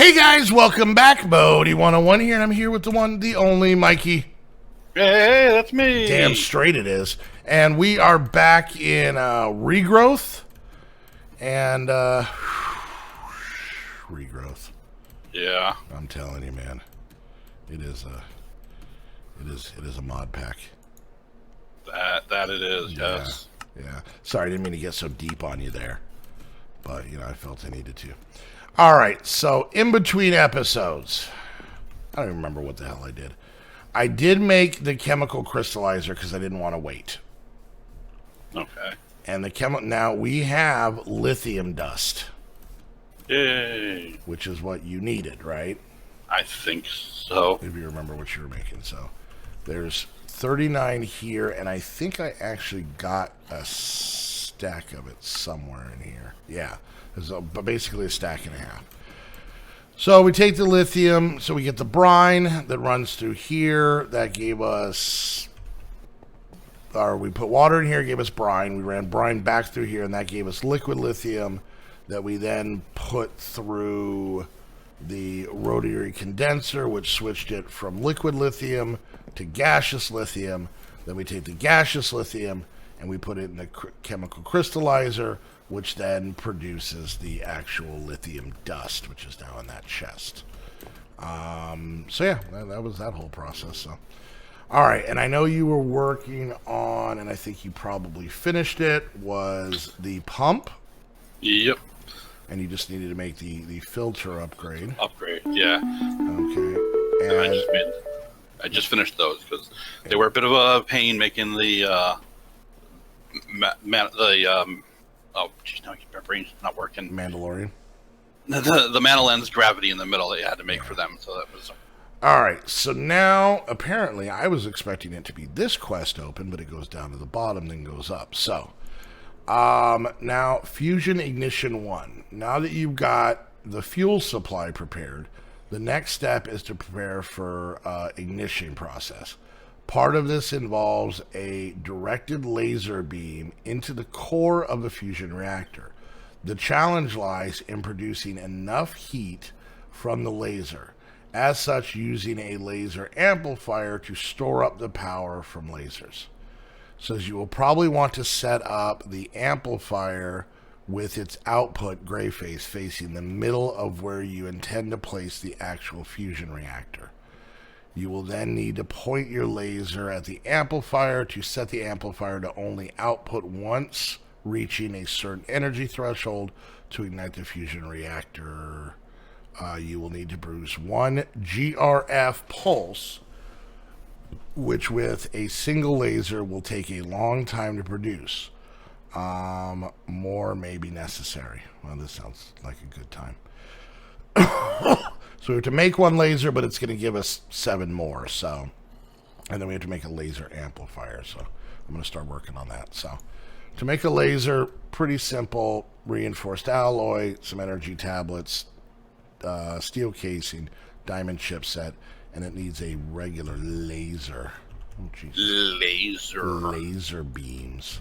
Hey guys, welcome back. Bodie 101 here, and I'm here with the one, the only Mikey. Hey, that's me. Damn straight it is. And we are back in Regrowth. And Regrowth. Yeah. I'm telling you, man. It is a mod pack. That it is, yes. Yeah. Sorry, I didn't mean to get so deep on you there. But, I felt I needed to. All right, so in between episodes, I don't even remember what the hell I did. I did make the chemical crystallizer because I didn't want to wait. Okay. And now we have lithium dust. Yay. Which is what you needed, right? I think so. If you remember what you were making. So there's 39 here, and I think I actually got a stack of it somewhere in here. Yeah. But basically a stack and a half. So we take the lithium, so we get the brine that runs through here. That gave us, or we put water in here, gave us brine. We ran brine back through here, and that gave us liquid lithium that we then put through the rotary condenser, which switched it from liquid lithium to gaseous lithium. Then we take the gaseous lithium and we put it in the chemical crystallizer, which then produces the actual lithium dust, which is now in that chest. So yeah, that was that whole process. So, all right, and I know you were working on, and I think you probably finished it, was the pump. Yep. And you just needed to make the filter upgrade. Upgrade, yeah. Okay. And I just finished those because they were a bit of a pain making the oh, geez, now my brain's not working. Mandalorian. The Manolens gravity in the middle that you had to make for them, so that was. All right, so now apparently I was expecting it to be this quest open, but it goes down to the bottom, then goes up. So, now fusion ignition 1. Now that you've got the fuel supply prepared, the next step is to prepare for ignition process. Part of this involves a directed laser beam into the core of the fusion reactor. The challenge lies in producing enough heat from the laser. As such, using a laser amplifier to store up the power from lasers. So you will probably want to set up the amplifier with its output gray face facing the middle of where you intend to place the actual fusion reactor. You will then need to point your laser at the amplifier to set the amplifier to only output once reaching a certain energy threshold to ignite the fusion reactor. You will need to produce 1 GRF pulse, which with a single laser will take a long time to produce. More may be necessary. Well, this sounds like a good time. So we have to make 1 laser, but it's going to give us 7 more. So, and then we have to make a laser amplifier. So I'm going to start working on that. So to make a laser, pretty simple: reinforced alloy, some energy tablets, steel casing, diamond chipset, and it needs a regular laser. Oh, Jesus. Laser beams.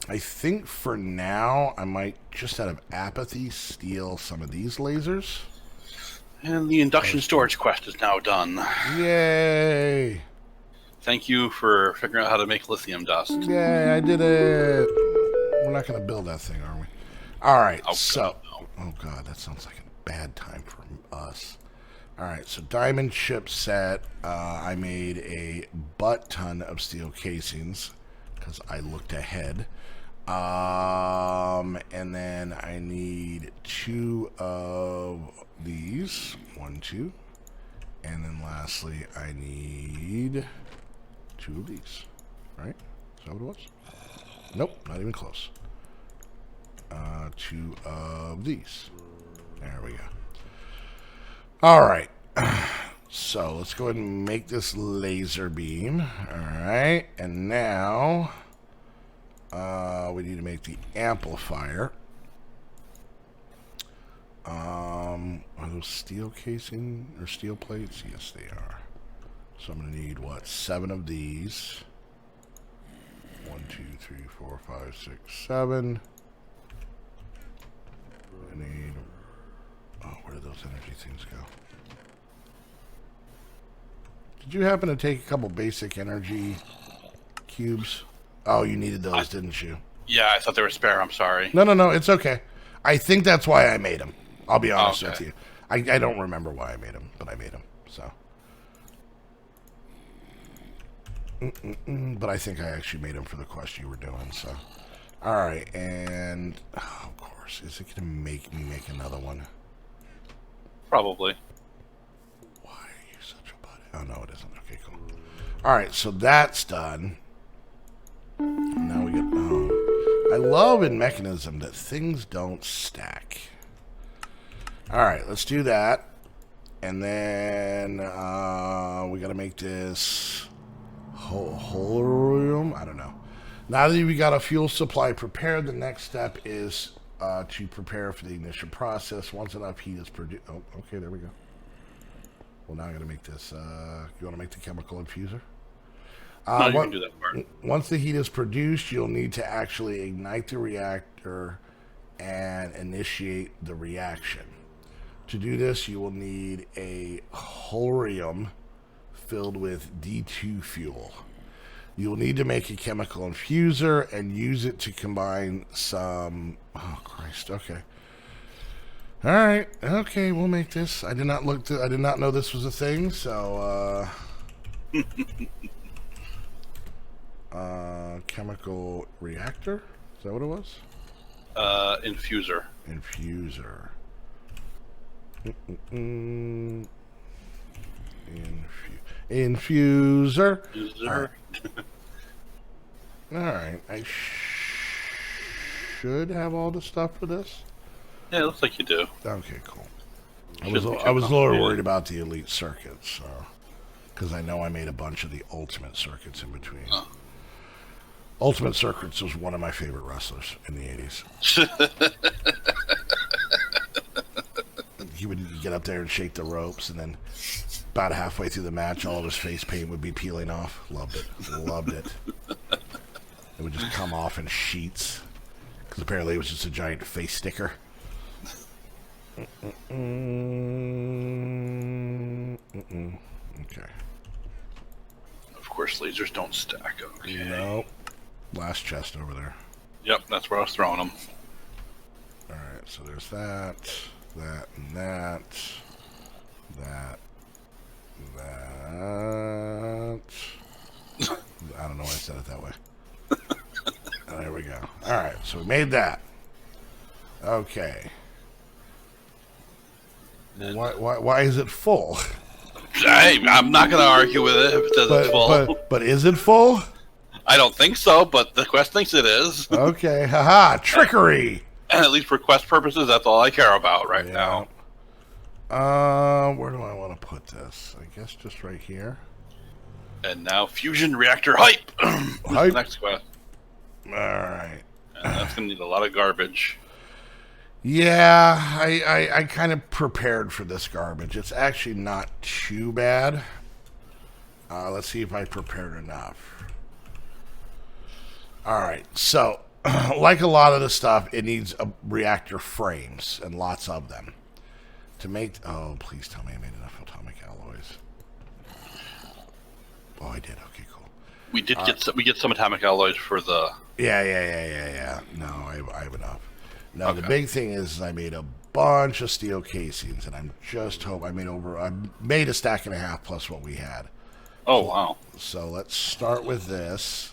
I think for now, I might, just out of apathy, steal some of these lasers. And the induction storage quest is now done. Yay! Thank you for figuring out how to make lithium dust. Yay, I did it! We're not going to build that thing, are we? All right, so... Oh, God, that sounds like a bad time for us. All right, so diamond chipset. I made a butt ton of steel casings because I looked ahead. And then I need 2 of these. 1, 2. And then lastly, I need 2 of these. Right? Is that what it was? Nope, not even close. 2 of these. There we go. All right. So let's go ahead and make this laser beam. All right. And now we need to make the amplifier. Are those steel casing or steel plates? Yes, they are. So I'm going to need, what, 7 of these. 1, 2, 3, 4, 5, 6, 7. I need... Oh, where did those energy things go? Did you happen to take a couple basic energy cubes? Oh, you needed those, didn't you? Yeah, I thought they were spare. I'm sorry. No, it's okay. I think that's why I made them. I'll be honest Okay. with you. I don't remember why I made them, but I made them, so... But I think I actually made them for the quest you were doing, so... Alright, and... Oh, of course. Is it going to make me make another one? Probably. Why are you such a butt? Oh, no, it isn't. Okay, cool. Alright, so that's done. Now we get... Oh. I love in Mechanism that things don't stack. Alright, let's do that. And then... we got to make this... Holorium? I don't know. Now that we got a fuel supply prepared, the next step is to prepare for the ignition process. Once enough heat is produced... Oh, okay, there we go. Well, now I got to make this... you want to make the chemical infuser? No, you can do that part. Once the heat is produced, you'll need to actually ignite the reactor and initiate the reaction. To do this, you will need a holorium filled with D2 fuel. You will need to make a chemical infuser and use it to combine some... Oh, Christ, okay. Alright, okay, we'll make this. I did not know this was a thing, so, chemical reactor? Is that what it was? Infuser. Infuser. Infuser. Infuser. Alright, I should have all the stuff for this. Yeah, it looks like you do. Okay, cool. I Shouldn't was be a little complicated. worried about the elite circuits, so, because I know I made a bunch of the ultimate circuits in between. Oh. Ultimate Circuits was one of my favorite wrestlers in the 80s. He would get up there and shake the ropes, and then about halfway through the match, all of his face paint would be peeling off. Loved it. Loved it. It would just come off in sheets, because apparently it was just a giant face sticker. Okay. Of course, lasers don't stack. Okay. Nope. Last chest over there. Yep, that's where I was throwing them. Alright, so there's that, and that, I don't know why I said it that way. There we go. Alright, so we made that. Okay. Why is it full? Hey, I'm not going to argue with it if it says it's full. But is it full? I don't think so, but the quest thinks it is. Okay, haha, trickery! And at least for quest purposes, that's all I care about right now. Where do I want to put this? I guess just right here. And now fusion reactor hype. Hype. Next quest. Alright. And that's going to need a lot of garbage. Yeah, I kind of prepared for this garbage. It's actually not too bad. Let's see if I prepared enough. Alright, so, like a lot of the stuff, it needs reactor frames, and lots of them. To make... Oh, please tell me I made enough atomic alloys. Oh, I did. Okay, cool. We did get some atomic alloys for the... Yeah. No, I have enough. No, Okay. The big thing is I made a bunch of steel casings, and I'm just hoping I made a stack and a half plus what we had. Oh, wow. So let's start with this.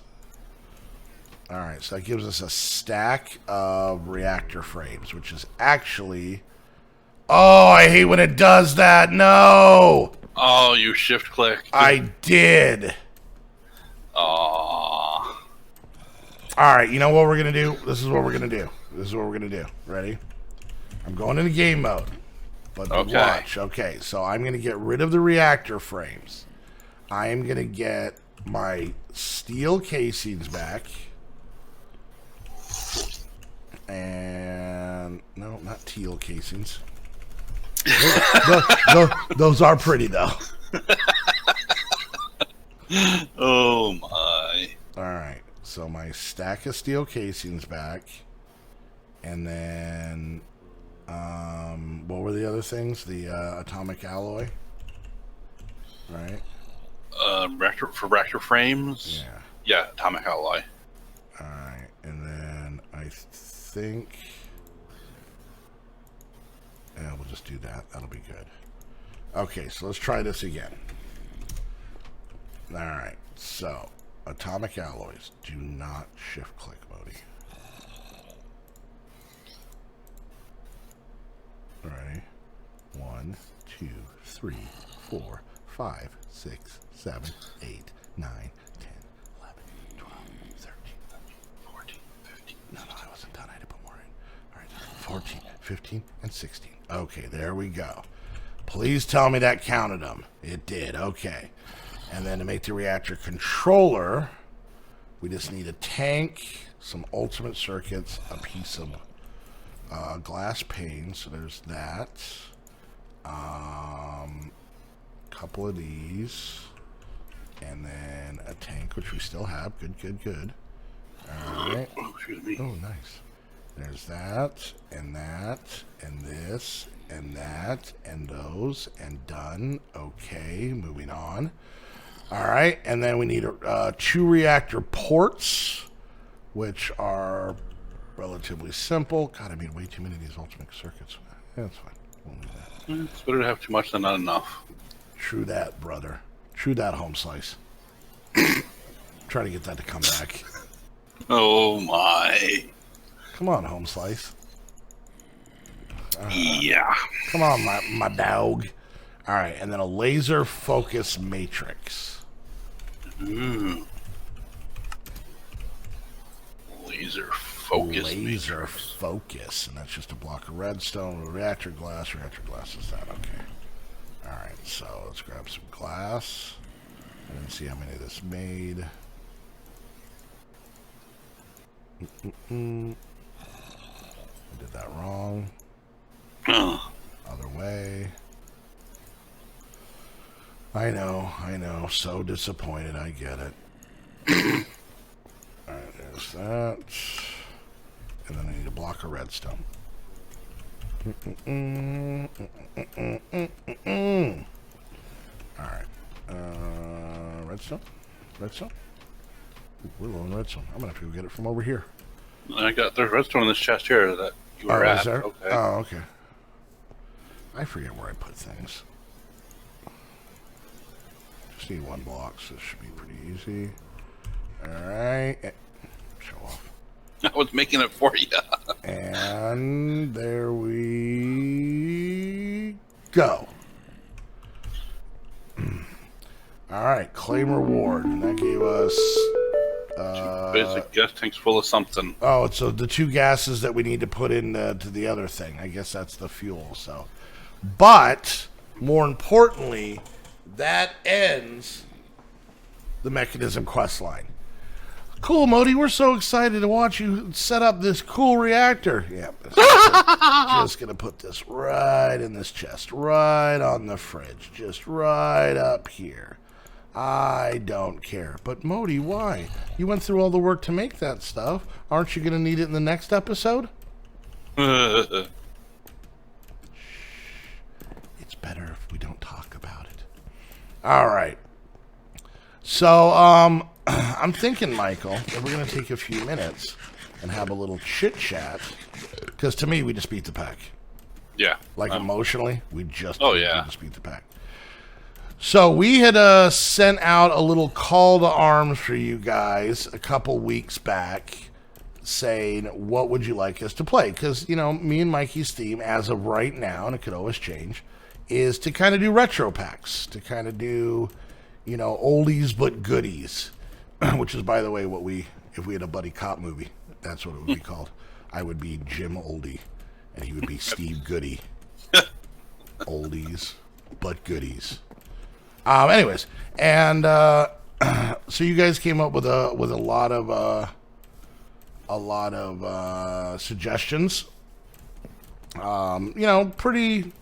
All right, so that gives us a stack of reactor frames, which is actually... Oh, I hate when it does that. No! Oh, you shift click. I did. Aww. All right, you know what we're going to do? This is what we're going to do. Ready? I'm going into game mode. But Okay. watch. Okay, so I'm going to get rid of the reactor frames. I am going to get my steel casings back. And... No, not teal casings. Those are pretty, though. Oh, my. Alright, so my stack of steel casings back. And then What were the other things? The atomic alloy, right? Reactor frames. Yeah. Yeah, atomic alloy. All right, and then I think, yeah, we'll just do that. That'll be good. Okay, so let's try this again. All right, so atomic alloys. Do not shift click, Modi. All right. 1, 2, 3, 4, 5, 6, 7, 8, 9, 10, 11, 12, 13, 14, 15. No, I wasn't done. I had to put more in. All right, 14, 15, and 16. Okay, there we go. Please tell me that counted them. It did. Okay. And then to make the reactor controller, we just need a tank, some ultimate circuits, a piece of glass pane. So there's that. Couple of these, and then a tank, which we still have. Good. All right. Oh, excuse me. Oh, nice. There's that, and this, and that, and those, and done. Okay, moving on. All right, and then we need 2 reactor ports, which are relatively simple. God, I made way too many of these ultimate circuits. Yeah, that's fine. We'll leave that. It's better to have too much than not enough. True that, brother. True that, home slice. Try to get that to come back. Oh my. Come on, home slice. Yeah. Come on, my dog. All right, and then a laser focus matrix. Ooh. Laser focus. Laser focus, and that's just a block of redstone with reactor glass. Reactor glass is that, okay. All right, so let's grab some glass and see how many of this made. I did that wrong. Other way. I know. So disappointed. I get it. All right, there's that. And then I need a block of redstone. All right. Redstone? Ooh, we're low on redstone. I'm going to have to go get it from over here. There's redstone in this chest here that you were Is at. there? Okay. Oh, okay. I forget where I put things. Just need 1 block, so this should be pretty easy. All right. Show off. I was making it for you. And there we go. All right, claim reward. And that gave us... Basic gas tanks full of something. Oh, so the 2 gases that we need to put in to the other thing. I guess that's the fuel. So, but more importantly, that ends the mechanism quest line. Cool, Modi. We're so excited to watch you set up this cool reactor. Yeah, just gonna put this right in this chest, right on the fridge, just right up here. I don't care. But Modi, why? You went through all the work to make that stuff. Aren't you going to need it in the next episode? Shh. It's better if we don't talk about it. All right. So, I'm thinking, Michael, that we're going to take a few minutes and have a little chit-chat. Because to me, we just beat the pack. Yeah. Like emotionally, we just beat the pack. So we had sent out a little call to arms for you guys a couple weeks back saying, what would you like us to play? Because, you know, me and Mikey's theme as of right now, and it could always change, is to kind of do retro packs, to kind of do, you know, oldies but goodies, which is, by the way, what if we had a buddy cop movie, that's what it would be called. I would be Jim Oldie, and he would be Steve Goody. Oldies but goodies. Anyways, and so you guys came up with a lot of suggestions. You know, pretty.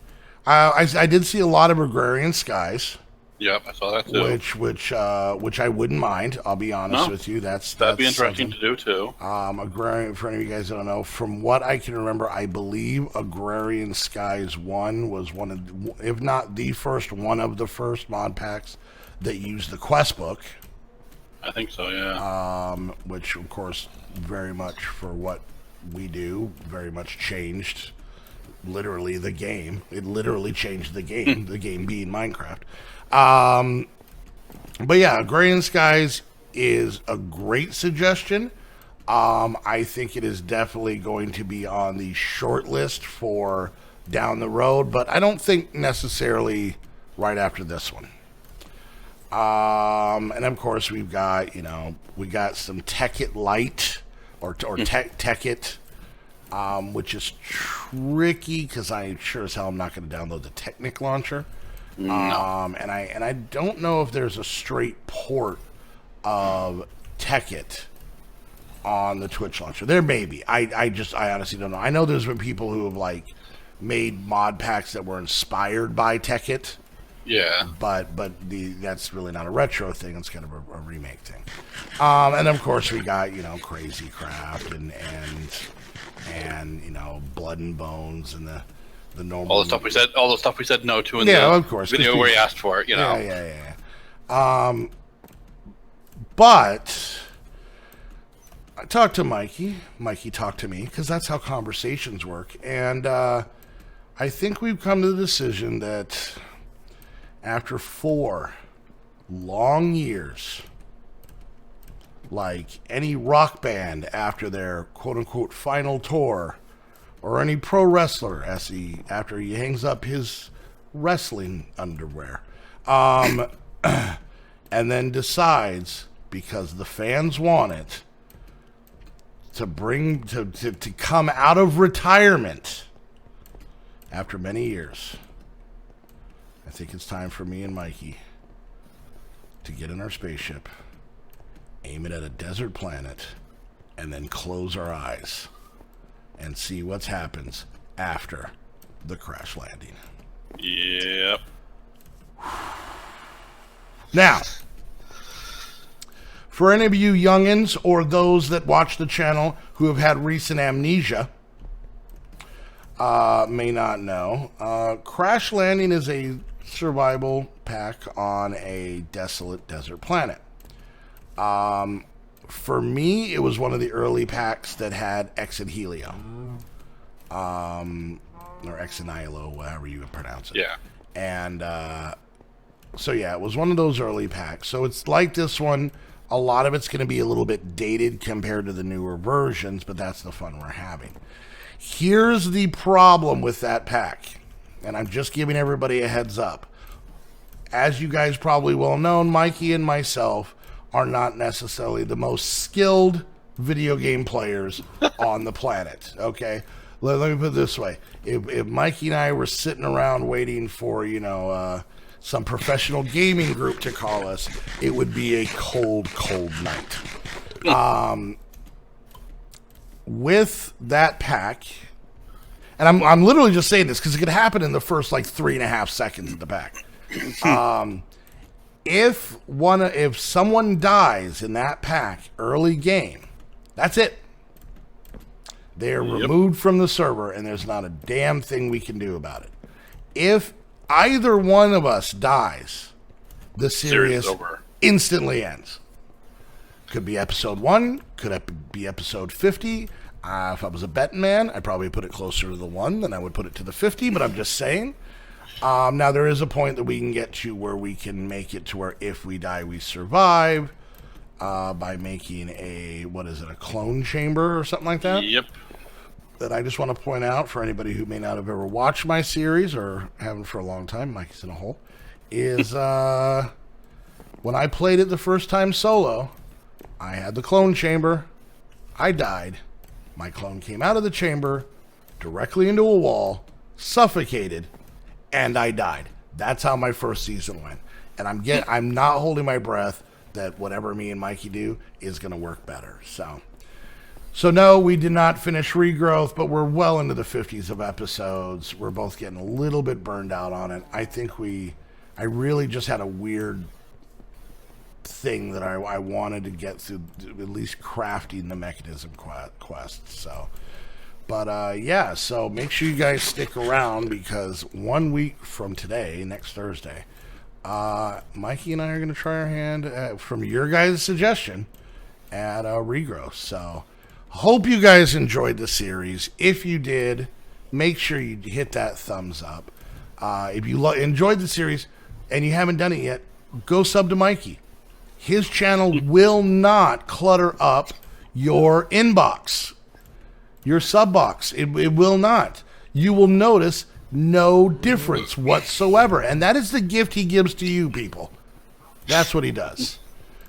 I did see a lot of Agrarian Skies. Yep, I saw that too. Which I wouldn't mind. I'll be honest with you. That'd be interesting to do too. Agrarian, for any of you guys that don't know, from what I can remember, I believe Agrarian Skies 1 was one of, if not the first, one of the first mod packs that used the quest book. I think so, yeah. Which, of course, very much for what we do, very much changed literally the game. It literally changed the game, the game being Minecraft. But yeah, Agrarian Skies is a great suggestion. I think it is definitely going to be on the short list for down the road, but I don't think necessarily right after this one. And of course we've got, we got some Tekkit Lite or Tekkit, which is tricky because I sure as hell am not going to download the Technic launcher. No. And I don't know if there's a straight port of Tekkit on the Twitch launcher. There may be. I honestly don't know. I know there's been people who have made mod packs that were inspired by Tekkit. Yeah. But that's really not a retro thing. It's kind of a remake thing. And of course we got, Crazy Craft and Blood and Bones and the normal, all the stuff we said no to in of course, video where he asked for it, Yeah. But I talked to Mikey. Mikey talked to me because that's how conversations work. And I think we've come to the decision that after 4 long years, like any rock band after their quote-unquote final tour, or any pro wrestler after he hangs up his wrestling underwear, and then decides, because the fans want it, to come out of retirement after many years. I think it's time for me and Mikey to get in our spaceship, aim it at a desert planet, and then close our eyes and see what happens after the crash landing. Yep. Now, for any of you youngins or those that watch the channel who have had recent amnesia, may not know, Crash Landing is a survival pack on a desolate desert planet. For me, it was one of the early packs that had Exit Helio. Or Exenilo, whatever you would pronounce it. Yeah. And so yeah, it was one of those early packs. So it's like this one. A lot of it's going to be a little bit dated compared to the newer versions, but that's the fun we're having. Here's the problem with that pack, and I'm just giving everybody a heads up. As you guys probably well know, Mikey and myself are not necessarily the most skilled video game players on the planet, okay? Let me put it this way. If Mikey and I were sitting around waiting for, some professional gaming group to call us, it would be a cold, cold night. With that pack, and I'm literally just saying this because it could happen in the first 3.5 seconds of the pack. If someone dies in that pack early game, that's it. They are removed from the server, and there's not a damn thing we can do about it. If either one of us dies, the series instantly ends. Could be episode 1, could be episode 50. If I was a betting man, I'd probably put it closer to the 1 than I would put it to the 50, but I'm just saying. Now, there is a point that we can get to where we can make it to where if we die, we survive by making a clone chamber or something like that? Yep. That I just want to point out for anybody who may not have ever watched my series or haven't for a long time, Mikey's in a hole, is when I played it the first time solo, I had the clone chamber, I died, my clone came out of the chamber, directly into a wall, suffocated, and I died. That's how my first season went. And I'm not holding my breath that whatever me and Mikey do is going to work better. So no, we did not finish Regrowth, but we're well into the 50s of episodes. We're both getting a little bit burned out on it. I think we I really just had a weird thing that I wanted to get through, at least crafting the mechanism quest. So, but yeah, so make sure you guys stick around, because 1 week from today, next Thursday, Mikey and I are going to try our hand from your guys' suggestion at Regrowth. So hope you guys enjoyed the series. If you did, make sure you hit that thumbs up. If you enjoyed the series and you haven't done it yet, go sub to Mikey. His channel will not clutter up your inbox, your sub box. It will not. You will notice no difference whatsoever. And that is the gift he gives to you, people. That's what he does.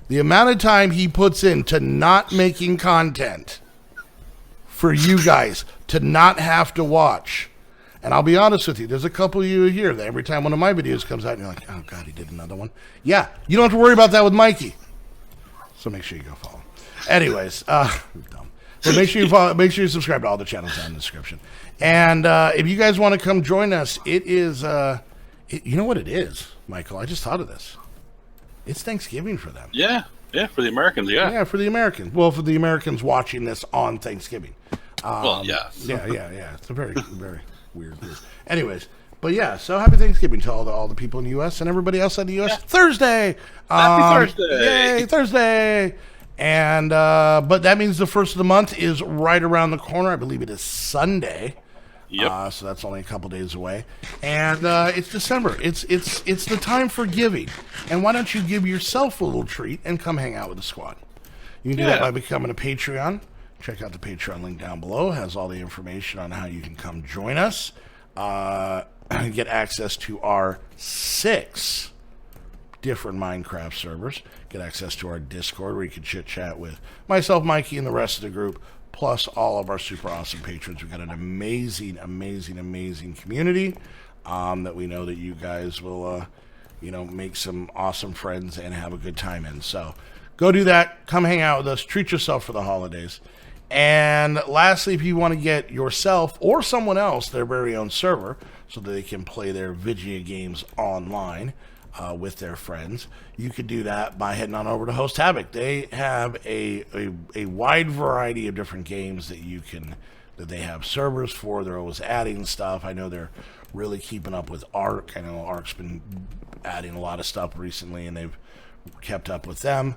The amount of time he puts into not making content for you guys to not have to watch. And I'll be honest with you, there's a couple of you here that every time one of my videos comes out, and you're like, oh, God, he did another one. Yeah, you don't have to worry about that with Mikey. So make sure you go follow. Anyways, dumb. But make sure you follow, make sure you subscribe to all the channels down in the description. And if you guys want to come join us, it is, you know what it is, Michael? I just thought of this. It's Thanksgiving for them. Yeah, for the Americans, yeah. Yeah, for the Americans. Well, for the Americans watching this on Thanksgiving. Well, yes. Yeah. It's a very, very weird. Anyways, but yeah, so happy Thanksgiving to all the people in the U.S. and everybody outside the U.S. Yeah. Thursday! Happy Thursday! Yay, Thursday! And, but that means the first of the month is right around the corner. I believe it is Sunday. Yep. So that's only a couple days away. And it's December. It's the time for giving. And why don't you give yourself a little treat and come hang out with the squad? You can do that by becoming a Patreon. Check out the Patreon link down below. It has all the information on how you can come join us. Get access to our 6 different Minecraft servers. Get access to our Discord where you can chit-chat with myself, Mikey, and the rest of the group, plus all of our super awesome patrons. We've got an amazing community that we know that you guys will, make some awesome friends and have a good time in. So go do that. Come hang out with us. Treat yourself for the holidays. And lastly, if you want to get yourself or someone else their very own server so that they can play their video games online with their friends, you could do that by heading on over to Host Havoc. They have a wide variety of different games that they have servers for. They're always adding stuff. I know they're really keeping up with Ark. I know Ark's been adding a lot of stuff recently, and they've kept up with them.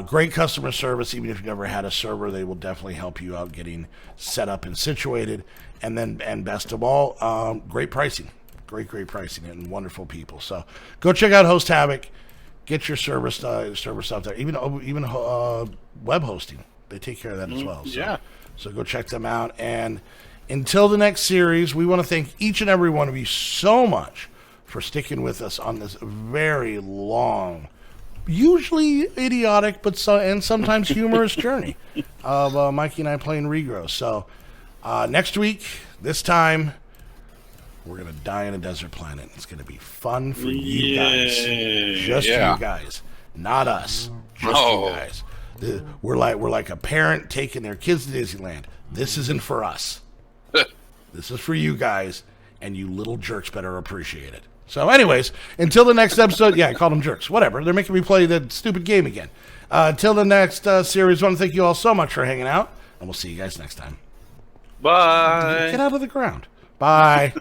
Great customer service. Even if you've never had a server, they will definitely help you out getting set up and situated. And best of all, great pricing. Great pricing and wonderful people. So go check out Host Havoc. Get your server stuff there. Even web hosting, they take care of that as well. So, so go check them out. And until the next series, we want to thank each and every one of you so much for sticking with us on this very long, usually idiotic, but and sometimes humorous journey of Mikey and I playing Regrowth. So next week, this time, we're going to die on a desert planet. It's going to be fun for you guys. Just you guys. Not us. Just you guys. We're like a parent taking their kids to Disneyland. This isn't for us. This is for you guys, and you little jerks better appreciate it. So anyways, until the next episode, I called them jerks. Whatever. They're making me play the stupid game again. Until the next series, I want to thank you all so much for hanging out, and we'll see you guys next time. Bye. Get out of the ground. Bye.